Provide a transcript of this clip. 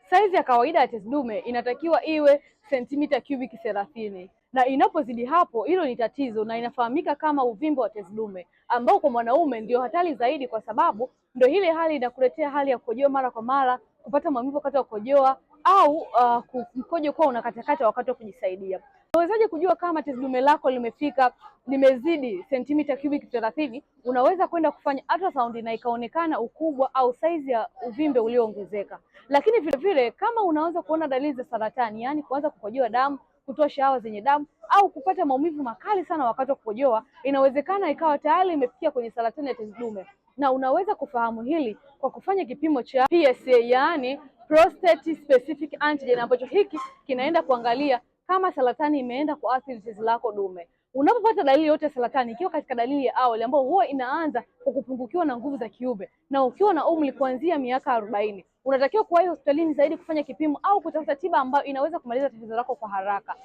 Saizi ya kawaida ya tezi dume inatakiwa iwe sentimita cubic 30, na inapozidi hapo hilo ni tatizo na inafahamika kama uvimbe wa tezi dume, ambao kwa mwanaume ndio hatari zaidi, kwa sababu ndio ile hali inakuletea hali ya kukojoa mara kwa mara, kupata maumivu wakati wa kukojoa au mkojo kuwa unakatakata wakati wa kujisaidia. Unawezaje kujua kama tezi dume lako limezidi sentimita cubic 30? Unaweza kwenda kufanya ultrasound na ikaonekana ukubwa au saizi ya uvimbe ulioongezeka. Lakini vile vile kama unaanza kuona dalili za saratani, yaani kuanza kukojoa damu, kutoa shahawa zenye damu au kupata maumivu makali sana wakati wa kukojoa, inawezekana ikawa tayari imefikia kwenye saratani ya tezi dume, na unaweza kufahamu hili kwa kufanya kipimo cha PSA, yaani prostate specific antigen, ambacho hiki kinaenda kuangalia kama saratani imeenda kuathiri tezi lako dume. Unapopata dalili yote ya saratani, ikiwa katika dalili ya awali ambayo huwa inaanza kwa kupungukiwa na nguvu za kiume na ukiwa na umri kuanzia miaka 40, unatakiwa kuwahi hospitalini zaidi kufanya kipimo au kutafuta tiba ambayo inaweza kumaliza tatizo lako kwa haraka.